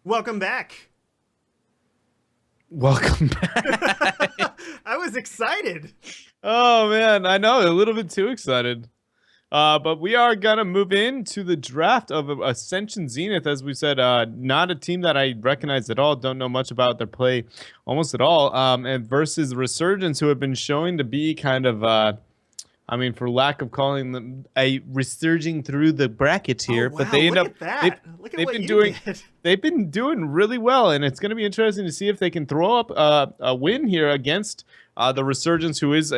Welcome back. Welcome back. I was excited. Oh man, I know, a little bit too excited. But we are gonna move into the draft of Ascension Zenith, as we said. Not a team that I recognize at all. Don't know much about their play, almost at all. And versus Resurgence, who have been showing to be kind of, I mean, for lack of calling them a resurging through the brackets Oh here, but wow, they end look up at they've that. Look at they've what been you doing did. they've been doing really well, and it's going to be interesting to see if they can throw up a win here against the Resurgence, who is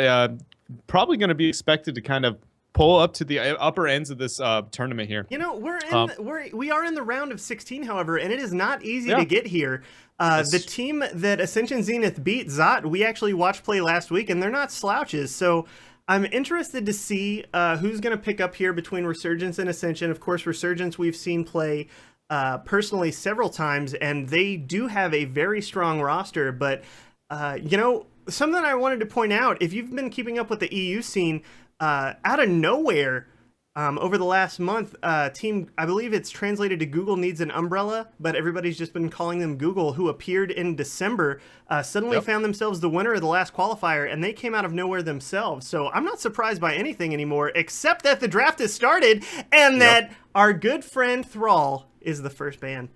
probably going to be expected to kind of pull up to the upper ends of this tournament here. You know, Um, we are in the round of 16, however, and it is not easy yeah, to get here. The team that Ascension Zenith beat, Zot, we actually watched play last week, and they're not slouches. So I'm interested to see who's going to pick up here between Resurgence and Ascension. Of course, Resurgence we've seen play personally several times, and they do have a very strong roster. But you know, something I wanted to point out: if you've been keeping up with the EU scene, out of nowhere. Over the last month, team, I believe it's translated to Google Needs an Umbrella, but everybody's just been calling them Google, who appeared in December, suddenly found themselves the winner of the last qualifier, and they came out of nowhere themselves. So I'm not surprised by anything anymore, except that the draft has started, and that our good friend Thrall is the first ban.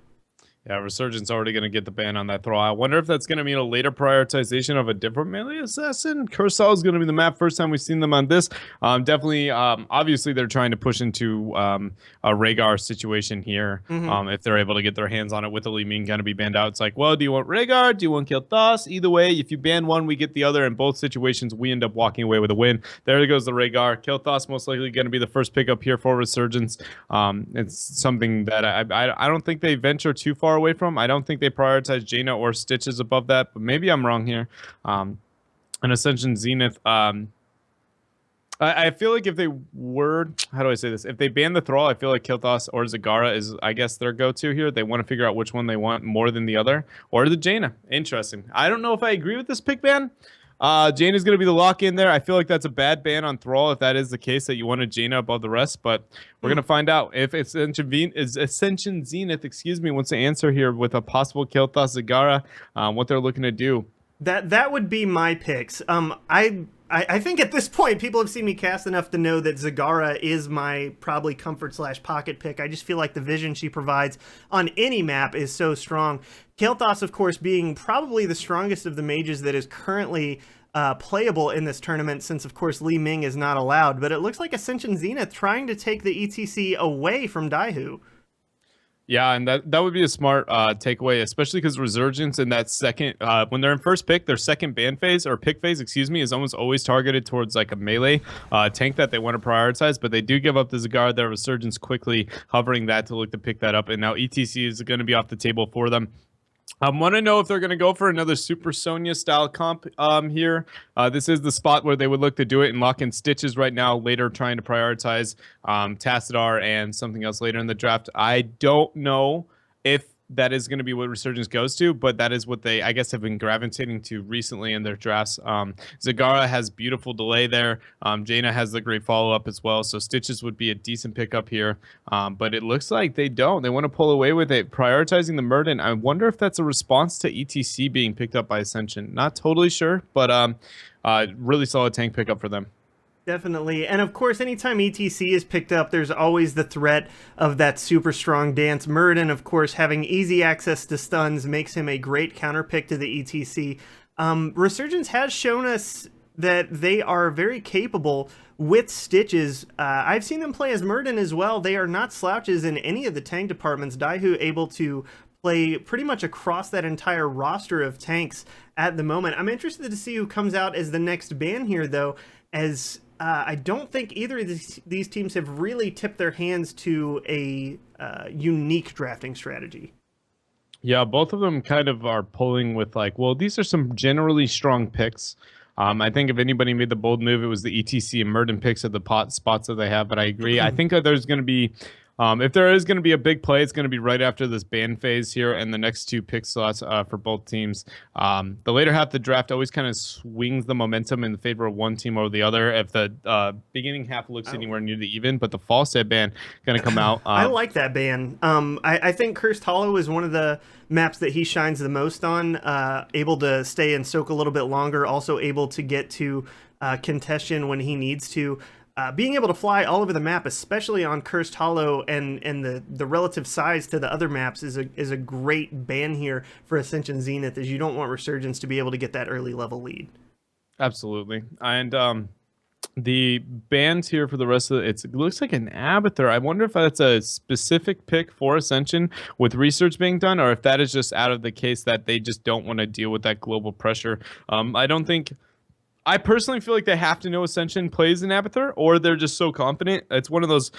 Yeah, Resurgence already going to get the ban on that throw. I wonder if that's going to mean a later prioritization of a different melee assassin. Curacao is going to be the map. First time we've seen them on this. Definitely, obviously, they're trying to push into a Rhaegar situation here. If they're able to get their hands on it with the Li Ming going to be banned out. It's like, well, do you want Rhaegar? Do you want Kil'Thas? Either way, if you ban one, we get the other. In both situations, we end up walking away with a win. There goes the Rhaegar. Kil'Thas most likely going to be the first pickup here for Resurgence. It's something that I don't think they venture too far away from. I don't think they prioritize Jaina or Stitches above that, but maybe I'm wrong here. And Ascension Zenith, I feel like if they were, how do I say this? If they ban the Thrall, I feel like Kil'Thas or Zagara is, I guess, their go-to here. They want to figure out which one they want more than the other, or the Jaina. Interesting. I don't know if I agree with this pick ban. Jaina is going to be the lock in there. I feel like that's a bad ban on Thrall if that is the case, that you wanted Jaina above the rest, but we're going to find out. If Ascension Zenith, excuse me, wants to answer here with a possible Kil'Thas Zagara, what they're looking to do. That would be my picks. I think at this point, people have seen me cast enough to know that Zagara is my probably comfort/pocket pick. I just feel like the vision she provides on any map is so strong. Kil'Thas, of course, being probably the strongest of the mages that is currently playable in this tournament, since, of course, Li Ming is not allowed. But it looks like Ascension Zenith trying to take the ETC away from Daihu. Yeah, and that would be a smart takeaway, especially because Resurgence in that second, when they're in first pick, their second ban phase or pick phase, excuse me, is almost always targeted towards like a melee tank that they want to prioritize. But they do give up the Zagara there. Resurgence quickly hovering that to look to pick that up, and now ETC is going to be off the table for them. I want to know if they're going to go for another Super Sonya style comp here. This is the spot where they would look to do it and lock in Stitches right now, later trying to prioritize Tassadar and something else later in the draft. I don't know if that is going to be what Resurgence goes to, but that is what they, I guess, have been gravitating to recently in their drafts. Zagara has beautiful delay there. Jaina has the great follow-up as well, so Stitches would be a decent pickup here. But it looks like they don't. They want to pull away with it, prioritizing the Murden. I wonder if that's a response to ETC being picked up by Ascension. Not totally sure, but really solid tank pickup for them. Definitely. And of course, anytime ETC is picked up, there's always the threat of that super strong dance. Murden, of course, having easy access to stuns makes him a great counter pick to the ETC. Resurgence has shown us that they are very capable with Stitches. I've seen them play as Murden as well. They are not slouches in any of the tank departments. Daihu able to play pretty much across that entire roster of tanks at the moment. I'm interested to see who comes out as the next ban here, though, as I don't think either of these teams have really tipped their hands to a unique drafting strategy. Yeah, both of them kind of are pulling with like, well, these are some generally strong picks. I think if anybody made the bold move, it was the ETC and Murden picks at the pot spots that they have. But I agree. I think that there's going to be If there is going to be a big play, it's going to be right after this ban phase here and the next 2 pick slots for both teams. The later half of the draft always kind of swings the momentum in favor of one team over the other if the beginning half looks anywhere near the even, but the Falstead ban going to come out. I like that ban. I think Cursed Hollow is one of the maps that he shines the most on, able to stay and soak a little bit longer, also able to get to contention when he needs to. Being able to fly all over the map, especially on Cursed Hollow and the relative size to the other maps, is a great ban here for Ascension Zenith, as you don't want Resurgence to be able to get that early level lead. Absolutely. And the bans here for the rest of it looks like an Abathur. I wonder if that's a specific pick for Ascension with research being done, or if that is just out of the case that they just don't want to deal with that global pressure. I personally feel like they have to know Ascension plays in Abathur, or they're just so confident. It's one of those,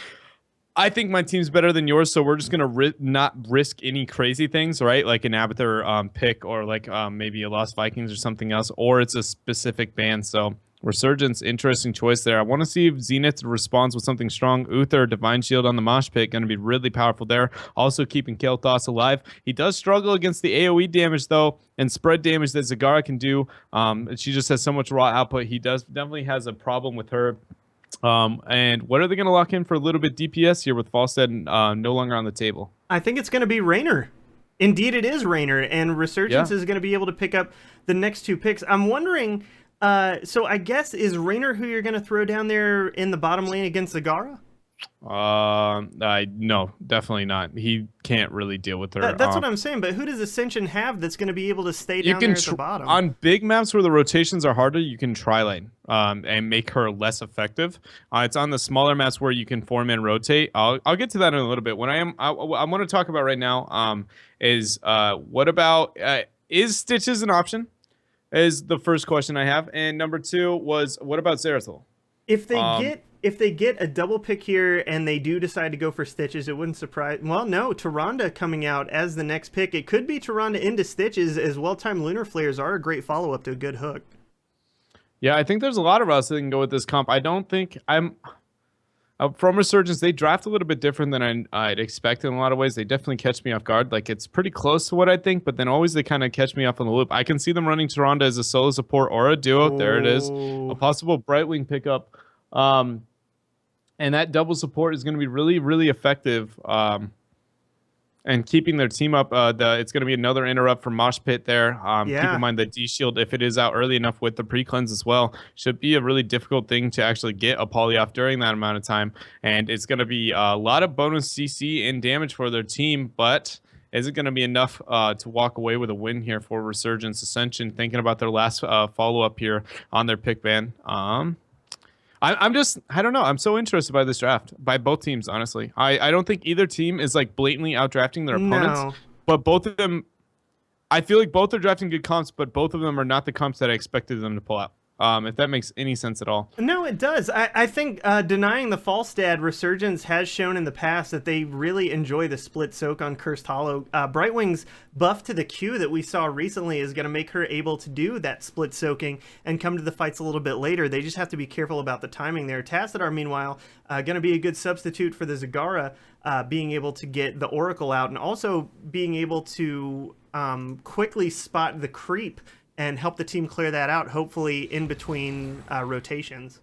I think my team's better than yours, so we're just going to not risk any crazy things, right? Like an Abathur pick, or like maybe a Lost Vikings or something else, or it's a specific ban. So Resurgence, interesting choice there. I want to see if Zenith responds with something strong. Uther, Divine Shield on the Mosh Pit, going to be really powerful there. Also keeping Kael'thas alive. He does struggle against the AoE damage, though, and spread damage that Zagara can do. She just has so much raw output. He definitely has a problem with her. And what are they going to lock in for a little bit DPS here with Falstead no longer on the table? I think it's going to be Raynor. Indeed, it is Raynor, and Resurgence is going to be able to pick up the next 2 picks. I'm wondering... so I guess, is Raynor who you're going to throw down there in the bottom lane against Zagara? No, definitely not. He can't really deal with her. That's what I'm saying, but who does Ascension have that's going to be able to stay down there at the bottom? On big maps where the rotations are harder, you can tri-lane and make her less effective. It's on the smaller maps where you can 4-man rotate. I'll get to that in a little bit. I want to talk about right now is what about is Stitches an option? Is the first question I have, and number 2 was what about Zerathul? If they get a double pick here and they do decide to go for Stitches, it wouldn't surprise. Well, no, Tyrande coming out as the next pick. It could be Tyrande into Stitches, as well-timed Lunar Flares are a great follow-up to a good hook. Yeah, I think there's a lot of routes that can go with this comp. I don't think from Resurgence, they draft a little bit different than I'd expect in a lot of ways. They definitely catch me off guard. Like, it's pretty close to what I think, but then always they kind of catch me off on the loop. I can see them running Tyrande as a solo support or a duo. Oh. There it is. A possible Brightwing pickup. And that double support is going to be really, really effective. And keeping their team up, it's going to be another interrupt from Mosh Pit there. Keep in mind that D-Shield, if it is out early enough with the pre-cleanse as well, should be a really difficult thing to actually get a poly off during that amount of time. And it's going to be a lot of bonus CC and damage for their team, but is it going to be enough to walk away with a win here for Resurgence? Ascension thinking about their last follow-up here on their pick ban. I don't know. I'm so interested by this draft by both teams, honestly. I don't think either team is like blatantly outdrafting their opponents, but both of them, I feel like both are drafting good comps, but both of them are not the comps that I expected them to pull out. If that makes any sense at all. No, it does. I think denying the Falstad, Resurgence has shown in the past that they really enjoy the split soak on Cursed Hollow. Brightwing's buff to the Q that we saw recently is going to make her able to do that split soaking and come to the fights a little bit later. They just have to be careful about the timing there. Tassadar, meanwhile, going to be a good substitute for the Zagara, being able to get the Oracle out and also being able to quickly spot the creep and help the team clear that out, hopefully in between rotations.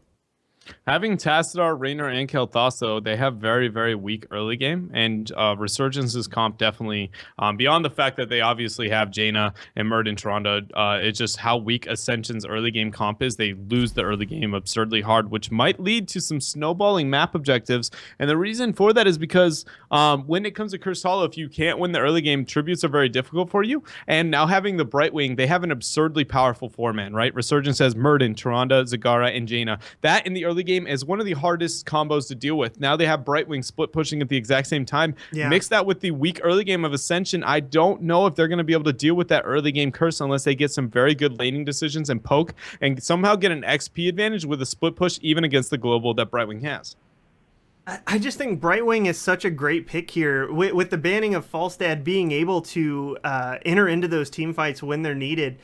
Having Tassadar, Raynor, and Kael'thas, though, they have very, very weak early game, and Resurgence's comp definitely, beyond the fact that they obviously have Jaina and Murd and Tyrande, it's just how weak Ascension's early game comp is. They lose the early game absurdly hard, which might lead to some snowballing map objectives, and the reason for that is because when it comes to Cursed Hollow, if you can't win the early game, tributes are very difficult for you, and now having the Brightwing, they have an absurdly powerful 4-man, right? Resurgence has Murden, Tyrande, Zagara, and Jaina. That in the early game is one of the hardest combos to deal with. Now they have Brightwing split pushing at the exact same time. Yeah. Mix that with the weak early game of Ascension. I don't know if they're going to be able to deal with that early game curse unless they get some very good laning decisions and poke and somehow get an XP advantage with a split push even against the global that Brightwing has. I just think Brightwing is such a great pick here. With the banning of Falstad, being able to enter into those team fights when they're needed.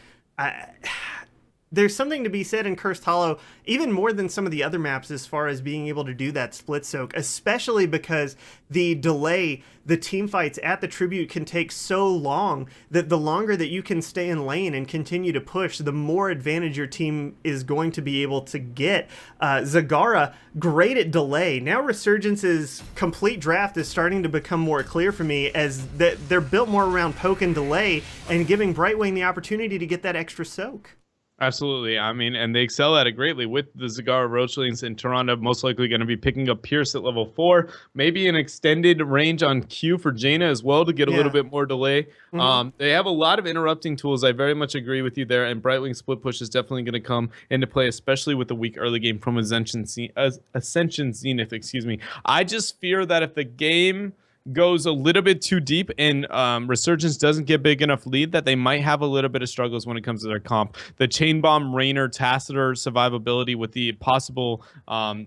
There's something to be said in Cursed Hollow, even more than some of the other maps, as far as being able to do that split soak, especially because the delay, the team fights at the Tribute can take so long that the longer that you can stay in lane and continue to push, the more advantage your team is going to be able to get. Zagara, great at delay. Now Resurgence's complete draft is starting to become more clear for me, as they're built more around poke and delay and giving Brightwing the opportunity to get that extra soak. Absolutely. I mean, and they excel at it greatly with the Zagara Roachlings, and Tyrande most likely going to be picking up Pierce at level 4. Maybe an extended range on Q for Jaina as well to get a little bit more delay. They have a lot of interrupting tools. I very much agree with you there, and Brightwing split push is definitely going to come into play, especially with the weak early game from Ascension Zenith. Excuse me. I just fear that if the game goes a little bit too deep and Resurgence doesn't get big enough lead, that they might have a little bit of struggles when it comes to their comp. The Chain Bomb, Rainer, Tacitor survivability with the possible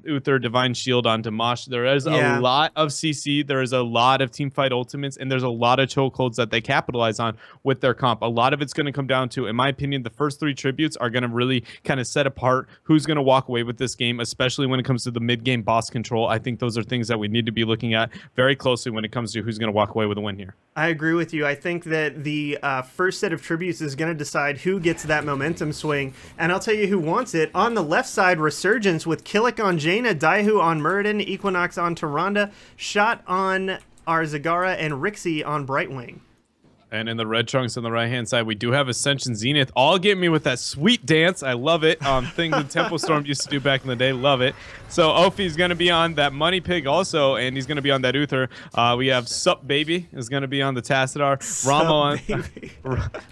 Uther Divine Shield on Dimash. There is a lot of CC, there is a lot of teamfight ultimates, and there's a lot of chokeholds that they capitalize on with their comp. A lot of it's going to come down to, in my opinion, the first 3 tributes are going to really kind of set apart who's going to walk away with this game, especially when it comes to the mid-game boss control. I think those are things that we need to be looking at very closely when it comes to who's going to walk away with a win here. I agree with you. I think that the first set of tributes is going to decide who gets that momentum swing, and I'll tell you who wants it. On the left side, Resurgence with Killick on Jaina, Daihu on Muradin, Equinox on Tyrande, Shot on our Zagara, and Rixie on Brightwing. And in the red trunks on the right-hand side, we do have Ascension Zenith. All get me with that sweet dance. I love it. Thing that Temple Storm used to do back in the day. Love it. So Ophi's going to be on that Money Pig also, and he's going to be on that Uther. We have Sup Baby is going to be on the Tassadar.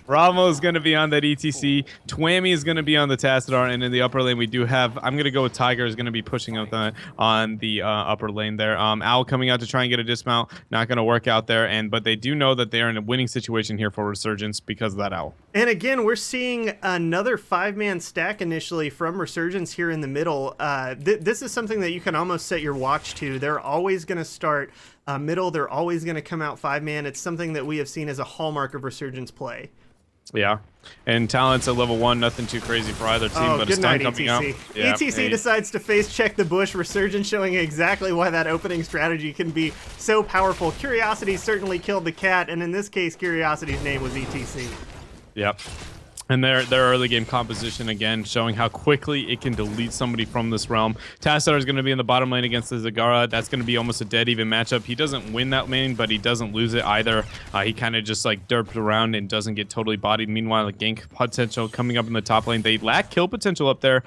Ramo is going to be on that ETC. Twammy is going to be on the Tassadar. And in the upper lane, we do have, I'm going to go with Tiger is going to be pushing up on the upper lane there. Owl coming out to try and get a dismount. Not going to work out there. But they do know that they're in a winning situation here for Resurgence because of that Owl. And again, we're seeing another 5-man stack initially from Resurgence here in the middle. This is something that you can almost set your watch to. They're always going to start middle. They're always going to come out 5-man. It's something that we have seen as a hallmark of Resurgence play. Yeah, and talents at level 1, nothing too crazy for either team, but a stun coming out. Yeah, ETC decides to face check the bush. Resurgence showing exactly why that opening strategy can be so powerful. Curiosity certainly killed the cat, and in this case, Curiosity's name was ETC. Yep. And their early game composition, again, showing how quickly it can delete somebody from this realm. Tassadar is going to be in the bottom lane against the Zagara. That's going to be almost a dead even matchup. He doesn't win that lane, but he doesn't lose it either. He kind of just like derped around and doesn't get totally bodied. Meanwhile, the gank potential coming up in the top lane. They lack kill potential up there.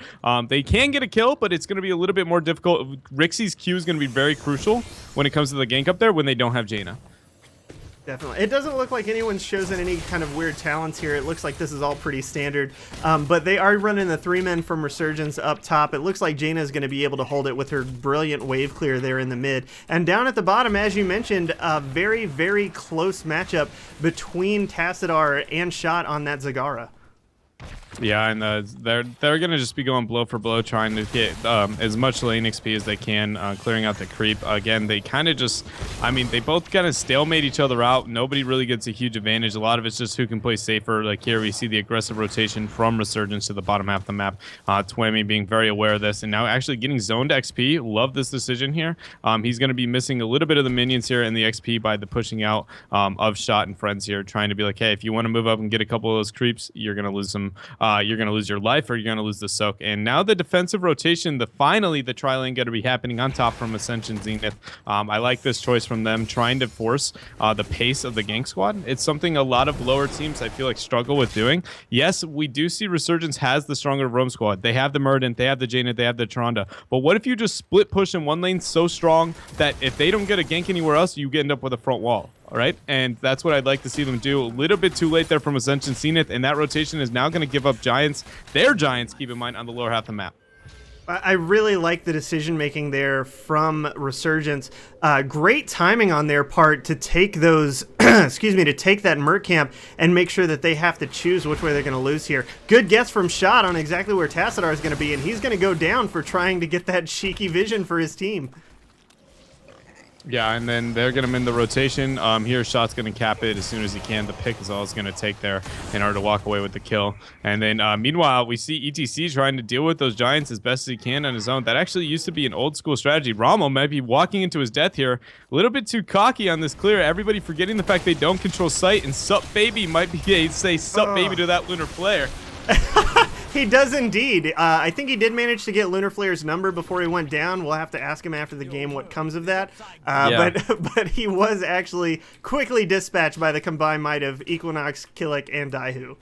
They can get a kill, but it's going to be a little bit more difficult. Rixie's Q is going to be very crucial when it comes to the gank up there when they don't have Jaina. Definitely. It doesn't look like anyone's chosen any kind of weird talents here. It looks like this is all pretty standard. But they are running the 3-men from Resurgence up top. It looks like Jaina is going to be able to hold it with her brilliant wave clear there in the mid. And down at the bottom, as you mentioned, a very, very close matchup between Tassadar and Shot on that Zagara. Yeah, and they're gonna just be going blow for blow, trying to get as much lane XP as they can, clearing out the creep. Again, they kind of just, I mean, they both kind of stalemate each other out. Nobody really gets a huge advantage. A lot of it's just who can play safer. Like here, we see the aggressive rotation from Resurgence to the bottom half of the map. Twammy being very aware of this, and now actually getting zoned XP. Love this decision here. He's gonna be missing a little bit of the minions here and the XP by the pushing out of Shot and friends here, trying to be like, hey, if you want to move up and get a couple of those creeps, you're gonna lose some. You're going to lose your life or you're going to lose the soak. And now the defensive rotation, finally the tri-lane going to be happening on top from Ascension Zenith. I like this choice from them, trying to force the pace of the gank squad. It's something a lot of lower teams, I feel like, struggle with doing. Yes, we do see Resurgence has the stronger roam squad. They have the Muradin, they have the Jaina, they have the Tyrande. But what if you just split push in one lane so strong that if they don't get a gank anywhere else, you end up with a front wall? All right, and that's what I'd like to see them do. A little bit too late there from Ascension Zenith, and that rotation is now going to give up Giants, their Giants, keep in mind, on the lower half of the map. I really like the decision making there from Resurgence. Great timing on their part to take those, excuse me, to take that Merc camp and make sure that they have to choose which way they're going to lose here. Good guess from Shot on exactly where Tassadar is going to be, and he's going to go down for trying to get that cheeky vision for his team. Yeah, and then they're going to mend the rotation. Here, Shot's going to cap it as soon as he can. The pick is all he's going to take there in order to walk away with the kill. And then, meanwhile, we see ETC trying to deal with those Giants as best as he can on his own. That actually used to be an old school strategy. Rommel might be walking into his death here. A little bit too cocky on this clear. Everybody forgetting the fact they don't control sight. And Sup Baby might be say Sup Baby to that Lunar Flare. He does indeed. I think he did manage to get Lunar Flare's number before he went down. We'll have to ask him after the game what comes of that. But he was actually quickly dispatched by the combined might of Equinox, Killick, and Daihu.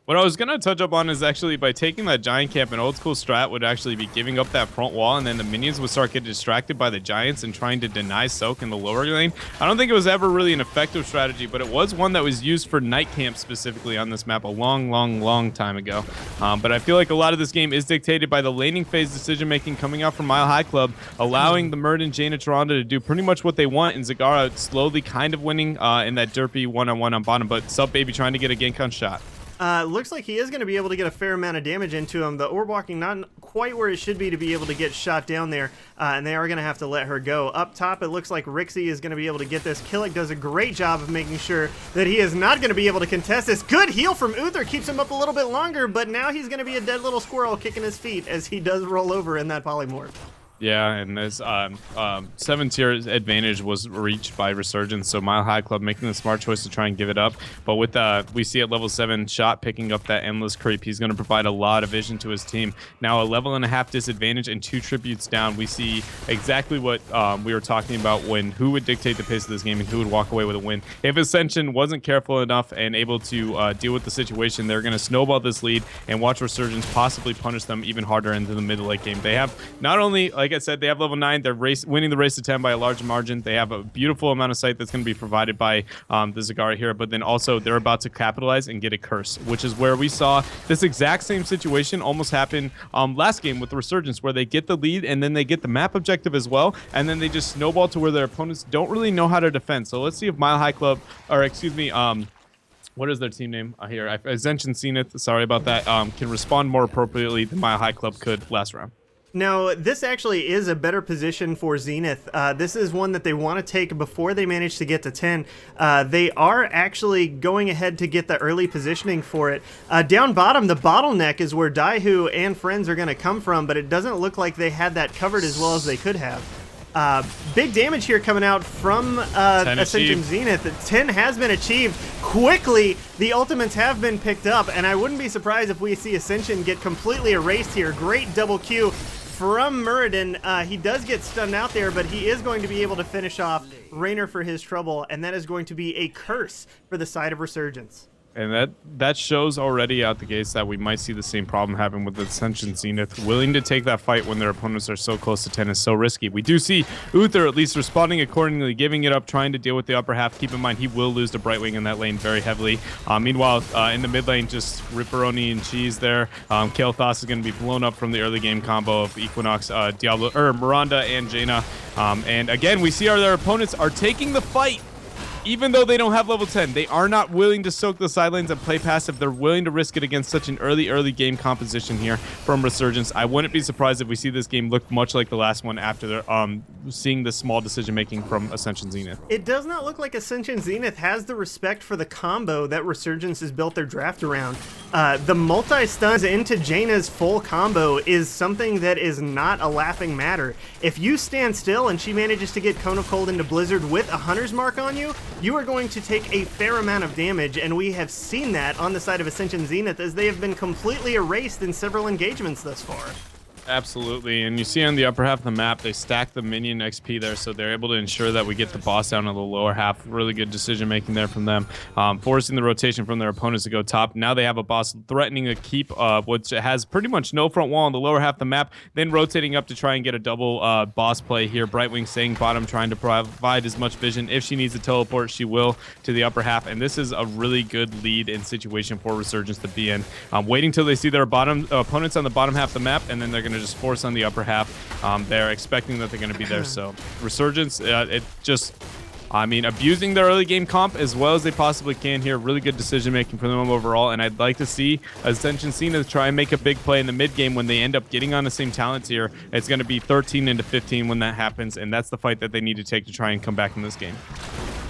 What I was going to touch up on is actually by taking that Giant camp, an old school strat would actually be giving up that front wall, and then the minions would start getting distracted by the Giants and trying to deny Soak in the lower lane. I don't think it was ever really an effective strategy, but it was one that was used for Night Camp specifically on this map a long time ago. But I feel like a lot of this game is dictated by the laning phase decision making coming out from Mile High Club, allowing the Murd and Jaina Toronto to do pretty much what they want, and Zagara slowly kind of winning in that derpy one-on-one on bottom, but Sup Baby trying to get a gank on Shot. Looks like he is going to be able to get a fair amount of damage into him. The orb walking not quite where it should be to be able to get shot down there, and they are going to have to let her go. Up top, it looks like Rixie is going to be able to get this. Killick does a great job of making sure that he is not going to be able to contest this. Good heal from Uther, keeps him up a little bit longer, but now he's going to be a dead little squirrel kicking his feet as he does roll over in that polymorph. Yeah, and this 7-tier advantage was reached by Resurgence, so Mile High Club making the smart choice to try and give it up. But with we see at level 7 Shot picking up that endless creep, he's going to provide a lot of vision to his team. Now a level and a half disadvantage and 2 tributes down. We see exactly what we were talking about when who would dictate the pace of this game and who would walk away with a win. If Ascension wasn't careful enough and able to deal with the situation, they're going to snowball this lead and watch Resurgence possibly punish them even harder into the mid to late game. They have not only, like I said, they have level 9. They're winning the race to 10 by a large margin. They have a beautiful amount of sight that's going to be provided by the Zagara here, but then also they're about to capitalize and get a curse, which is where we saw this exact same situation almost happen last game with the Resurgence, where they get the lead and then they get the map objective as well, and then they just snowball to where their opponents don't really know how to defend. So let's see if Mile High Club, or excuse me, what is their team name here? Ascension Zenith, sorry about that, can respond more appropriately than Mile High Club could last round. Now, this actually is a better position for Zenith. This is one that they want to take before they manage to get to 10. They are actually going ahead to get the early positioning for it. Down bottom, the bottleneck is where Daihu and friends are going to come from, but it doesn't look like they had that covered as well as they could have. Big damage here coming out from Ascension Zenith. 10 has been achieved quickly. The ultimates have been picked up, and I wouldn't be surprised if we see Ascension get completely erased here. Great double Q from Muradin. He does get stunned out there, but he is going to be able to finish off Raynor for his trouble, and that is going to be a curse for the side of Resurgence. And that shows already out the gates that we might see the same problem happen with the Ascension Zenith. Willing to take that fight when their opponents are so close to 10 is so risky. We do see Uther at least responding accordingly, giving it up, trying to deal with the upper half. Keep in mind, he will lose to Brightwing in that lane very heavily. Meanwhile, in the mid lane, just Ripperoni and Cheese there. Kael'thas is going to be blown up from the early game combo of Equinox, Miranda, and Jaina. And again, we see their opponents are taking the fight. Even though they don't have level 10, they are not willing to soak the side lanes and play passive. They're willing to risk it against such an early game composition here from Resurgence. I wouldn't be surprised if we see this game look much like the last one after seeing the small decision making from Ascension Zenith. It does not look like Ascension Zenith has the respect for the combo that Resurgence has built their draft around. The multi-stuns into Jaina's full combo is something that is not a laughing matter. If you stand still and she manages to get Cone of Cold into Blizzard with a Hunter's Mark on you, you are going to take a fair amount of damage, and we have seen that on the side of Ascension Zenith as they have been completely erased in several engagements thus far. Absolutely, and you see on the upper half of the map, they stack the minion XP there, so they're able to ensure that we get the boss down on the lower half. Really good decision making there from them, forcing the rotation from their opponents to go top. Now they have a boss threatening a keep, which has pretty much no front wall on the lower half of the map, then rotating up to try and get a double boss play here. Brightwing staying bottom, trying to provide as much vision. If she needs to teleport, she will to the upper half, and this is a really good lead and situation for Resurgence to be in. Waiting till they see their opponents on the bottom half of the map, and then they're going to just force on the upper half. They're expecting that they're going to be there. So Resurgence, I mean, abusing the early game comp as well as they possibly can here. Really good decision making for them overall, and I'd like to see Ascension Zenith try and make a big play in the mid game when they end up getting on the same talent tier. It's going to be 13-15 when that happens, and that's the fight that they need to take to try and come back in this game.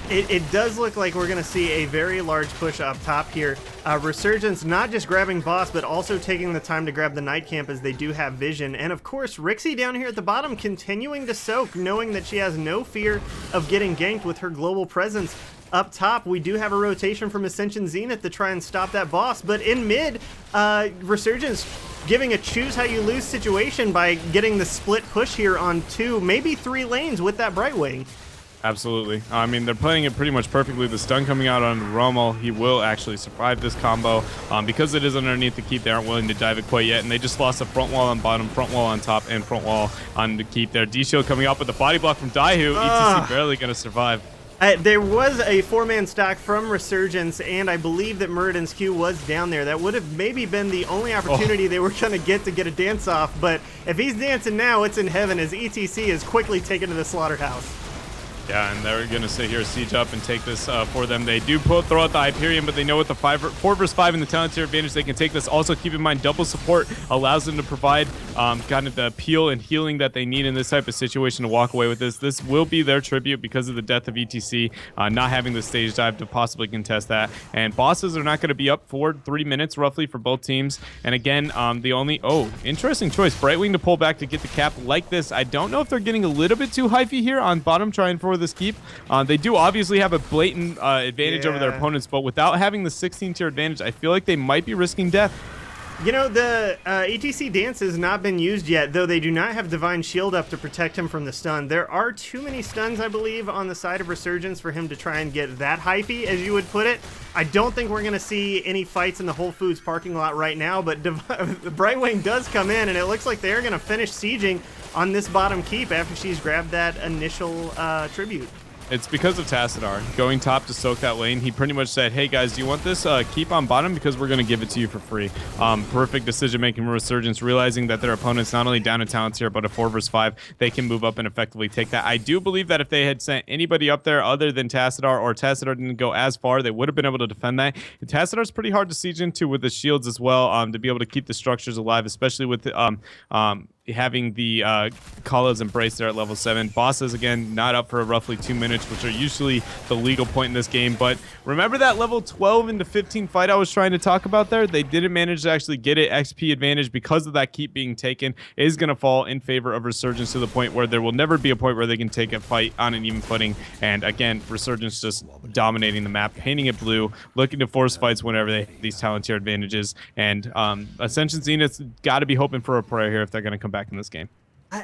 It does look like we're going to see a very large push up top here. Resurgence not just grabbing boss, but also taking the time to grab the night camp as they do have vision. And of course, Rixie down here at the bottom continuing to soak, knowing that she has no fear of getting ganked with her global presence. Up top, we do have a rotation from Ascension Zenith to try and stop that boss. But in mid, Resurgence giving a choose how you lose situation by getting the split push here on 2, maybe 3 lanes with that Brightwing. Absolutely. I mean, they're playing it pretty much perfectly. The stun coming out on Rommel, he will actually survive this combo. Because it is underneath the keep, they aren't willing to dive it quite yet, and they just lost a front wall on bottom, front wall on top, and front wall on the keep there. D-Shield coming up with the body block from Daihu. ETC barely going to survive. There was a 4-man stock from Resurgence, and I believe that Muradin's Q was down there. That would have maybe been the only opportunity they were going to get a dance off, but if he's dancing now, it's in heaven as ETC is quickly taken to the slaughterhouse. Yeah, and they're going to sit here, siege up, and take this for them. They do throw out the Hyperion, but they know with the 4 versus 5 in the talent tier advantage, they can take this. Also, keep in mind, double support allows them to provide kind of the peel and healing that they need in this type of situation to walk away with this. This will be their tribute because of the death of ETC, not having the stage dive to possibly contest that. And bosses are not going to be up for 3 minutes roughly for both teams. And again, the only... Oh, interesting choice. Brightwing to pull back to get the cap like this. I don't know if they're getting a little bit too hyphy here on bottom trying for this keep. They do obviously have a blatant advantage over their opponents, but without having the 16 tier advantage, I feel like they might be risking death. You know, the ETC dance has not been used yet, though they do not have Divine Shield up to protect him from the stun. There are too many stuns, I believe, on the side of Resurgence for him to try and get that hyphy, as you would put it. I don't think we're going to see any fights in the Whole Foods parking lot right now, but Brightwing does come in, and it looks like they're going to finish sieging on this bottom keep after she's grabbed that initial tribute. It's because of Tassadar going top to soak that lane. He pretty much said, hey guys, do you want this keep on bottom, because we're going to give it to you for free. Perfect decision making from Resurgence, realizing that their opponent's not only down a talent tier but a 4 versus 5. They can move up and effectively take that. I do believe that if they had sent anybody up there other than Tassadar, or Tassadar didn't go as far, they would have been able to defend that. And Tassadar's pretty hard to siege into with the shields as well, to be able to keep the structures alive, especially with having the Kala's Embrace there at level 7. Bosses, again, not up for roughly 2 minutes, which are usually the legal point in this game. But remember that level 12 into 15 fight I was trying to talk about there? They didn't manage to actually get it. XP advantage because of that keep being taken is going to fall in favor of Resurgence, to the point where there will never be a point where they can take a fight on an even footing. And again, Resurgence just dominating the map, painting it blue, looking to force fights whenever they have these talent tier advantages. And Ascension Zenith's got to be hoping for a prayer here if they're going to come back in this game.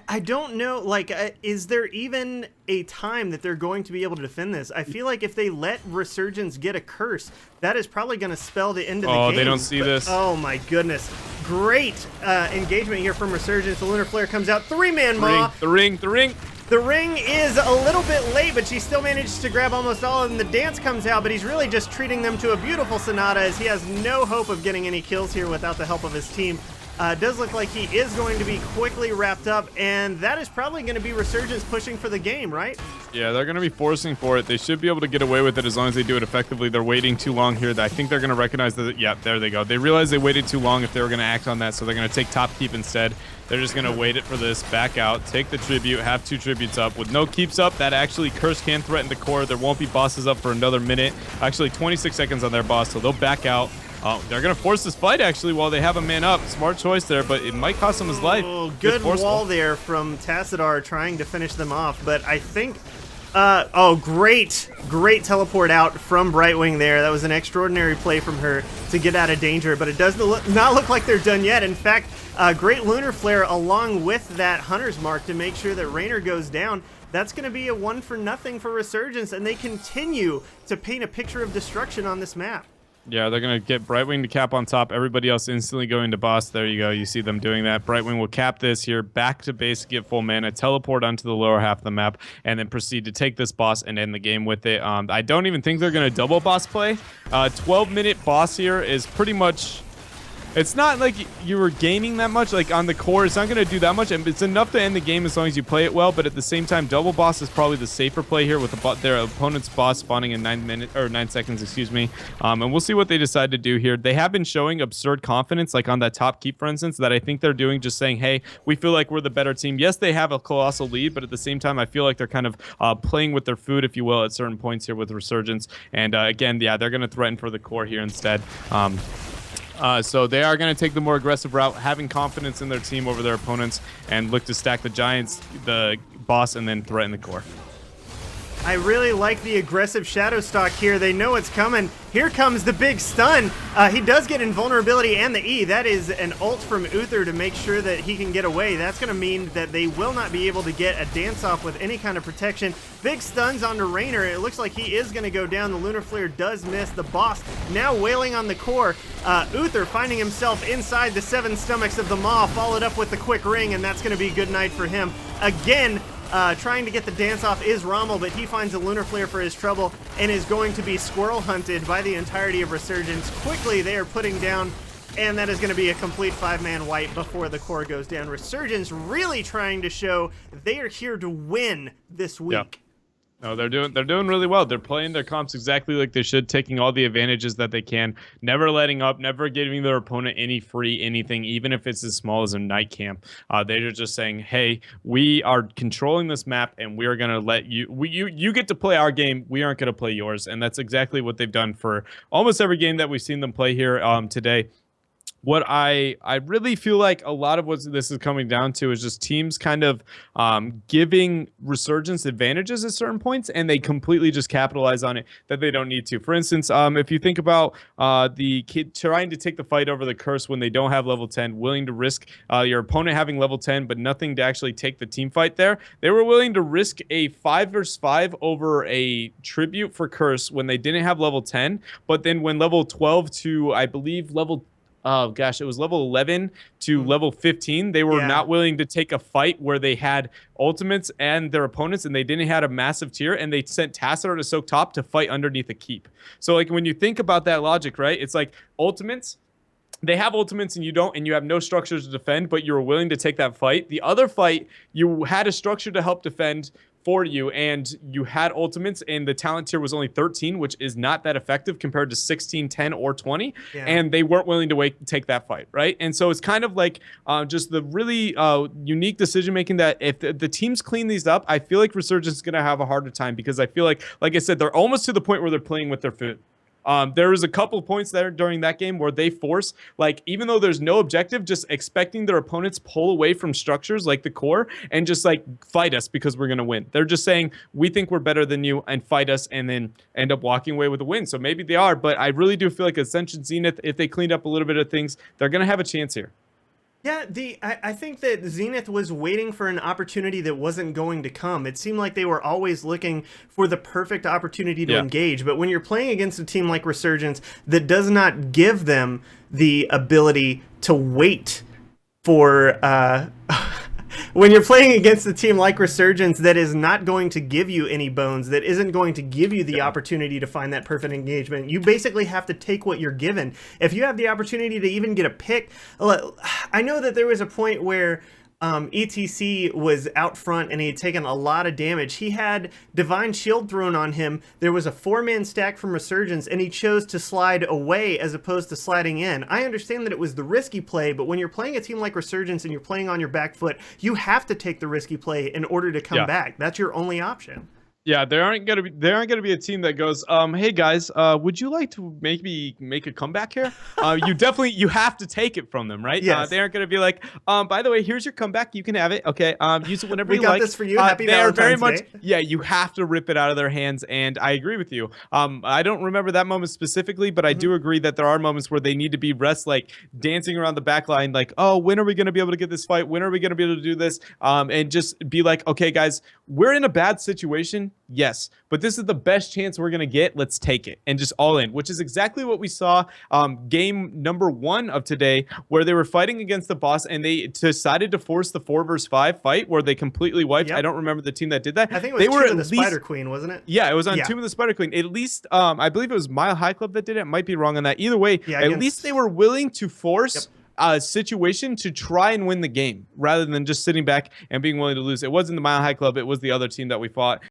I don't know, like, is there even a time that they're going to be able to defend this? I feel like if they let Resurgence get a curse, that is probably going to spell the end of the game. Oh, they don't see this. Oh my goodness. Great engagement here from Resurgence. The Lunar Flare comes out. 3-man Maw. The ring. The ring is a little bit late, but she still manages to grab almost all of them. The dance comes out, but he's really just treating them to a beautiful Sonata, as he has no hope of getting any kills here without the help of his team. Does look like he is going to be quickly wrapped up, and that is probably going to be Resurgence pushing for the game, right? Yeah, they're going to be forcing for it. They should be able to get away with it as long as they do it effectively. They're waiting too long here. I think they're going to recognize that. Yeah, there they go. They realized they waited too long if they were going to act on that, so they're going to take top keep instead. They're just going to wait it for this, back out, take the tribute, have 2 tributes up. With no keeps up, that actually curse can threaten the core. There won't be bosses up for another minute. Actually, 26 seconds on their boss, so they'll back out. They're going to force this fight, actually, while they have a man up. Smart choice there, but it might cost him his life. Oh, good wall there from Tassadar trying to finish them off, but I think... oh, great teleport out from Brightwing there. That was an extraordinary play from her to get out of danger, but it does not look like they're done yet. In fact, great Lunar Flare along with that Hunter's Mark to make sure that Raynor goes down. That's going to be a 1-for-0 for Resurgence, and they continue to paint a picture of destruction on this map. Yeah, they're going to get Brightwing to cap on top. Everybody else instantly going to boss. There you go. You see them doing that. Brightwing will cap this here, back to base, get full mana, teleport onto the lower half of the map, and then proceed to take this boss and end the game with it. I don't even think they're going to double boss play. 12-minute boss here is pretty much It's not like you were gaining that much, like on the core. It's not going to do that much, and it's enough to end the game as long as you play it well. But at the same time, double boss is probably the safer play here with their opponent's boss spawning in 9 seconds, excuse me. And we'll see what they decide to do here. They have been showing absurd confidence, like on that top keep, for instance, that I think they're doing, just saying, hey, we feel like we're the better team. Yes, they have a colossal lead, but at the same time, I feel like they're kind of playing with their food, if you will, at certain points here with Resurgence. And again, yeah, they're going to threaten for the core here instead. So they are going to take the more aggressive route, having confidence in their team over their opponents, and look to stack the Giants, the boss, and then threaten the core. I really like the aggressive Shadow Stalk here. They know it's coming. Here comes the big stun. He does get invulnerability and the E. That is an ult from Uther to make sure that he can get away. That's going to mean that they will not be able to get a dance-off with any kind of protection. Big stuns onto Raynor. It looks like he is going to go down. The Lunar Flare does miss. The boss now wailing on the core. Uther finding himself inside the 7 stomachs of the Maw, followed up with the quick ring, and that's going to be good night for him. Again, trying to get the dance off is Rommel, but he finds a Lunar Flare for his trouble and is going to be squirrel hunted by the entirety of Resurgence. Quickly, they are putting down, and that is going to be a complete 5-man wipe before the core goes down. Resurgence really trying to show they are here to win this week. Yep. No, they're doing really well. They're playing their comps exactly like they should, taking all the advantages that they can, never letting up, never giving their opponent any free anything, even if it's as small as a night camp. They're just saying, hey, we are controlling this map, and we are going to let you get to play our game. We aren't going to play yours. And that's exactly what they've done for almost every game that we've seen them play here today. What I really feel like a lot of what this is coming down to is just teams kind of giving Resurgence advantages at certain points, and they completely just capitalize on it that they don't need to. For instance, if you think about the kid trying to take the fight over the Curse when they don't have level 10, willing to risk your opponent having level 10, but nothing to actually take the team fight there. They were willing to risk a 5 versus 5 over a Tribute for Curse when they didn't have level 10, but then when level 12 to, I believe, oh gosh, it was level 11 to level 15. They were not willing to take a fight where they had ultimates and their opponents, and they didn't have a massive tier, and they sent Tassadar to soak top to fight underneath a keep. So like when you think about that logic, right? It's like ultimates. They have ultimates and you don't, and you have no structures to defend, but you were willing to take that fight. The other fight, you had a structure to help defend for you, and you had ultimates, and the talent tier was only 13, which is not that effective compared to 16, 10, or 20, and they weren't willing to take that fight, right? And so it's kind of like just the really unique decision making that if the teams clean these up, I feel like Resurgence is going to have a harder time, because I feel like I said, they're almost to the point where they're playing with their foot. There was a couple points there during that game where they force, like, even though there's no objective, just expecting their opponents pull away from structures like the core and just like fight us because we're going to win. They're just saying, we think we're better than you and fight us, and then end up walking away with a win. So maybe they are, but I really do feel like Ascension Zenith, if they cleaned up a little bit of things, they're going to have a chance here. Yeah, I think that Zenith was waiting for an opportunity that wasn't going to come. It seemed like they were always looking for the perfect opportunity to engage. But when you're playing against a team like Resurgence that does not give them the ability to wait for... when you're playing against a team like Resurgence that is not going to give you any bones, that isn't going to give you the opportunity to find that perfect engagement, you basically have to take what you're given. If you have the opportunity to even get a pick, I know that there was a point where ETC was out front and he had taken a lot of damage. He had Divine Shield thrown on him. There was a 4-man stack from Resurgence, and he chose to slide away as opposed to sliding in. I understand that it was the risky play, but when you're playing a team like Resurgence and you're playing on your back foot, you have to take the risky play in order to come back. That's your only option. Yeah, there aren't gonna be a team that goes, hey guys, would you like to maybe make a comeback here? You have to take it from them, right? Yes. They aren't gonna be like, by the way, here's your comeback, you can have it. Okay, use it whenever you like. We got this for you. Happy Valentine's Day. Yeah, you have to rip it out of their hands, and I agree with you. I don't remember that moment specifically, but I do agree that there are moments where they need to be like dancing around the back line, like, oh, when are we gonna be able to get this fight? When are we gonna be able to do this? And just be like, okay, guys, we're in a bad situation. Yes, but this is the best chance we're going to get. Let's take it and just all in, which is exactly what we saw game number 1 of today, where they were fighting against the boss and they decided to force the 4 versus 5 fight where they completely wiped. I don't remember the team that did that. I think it was Tomb of the Spider Queen, wasn't it? Yeah, it was on Tomb of the Spider Queen. At least, I believe it was Mile High Club that did it. I might be wrong on that. Either way, at least they were willing to force a situation to try and win the game rather than just sitting back and being willing to lose. It wasn't the Mile High Club. It was the other team that we fought.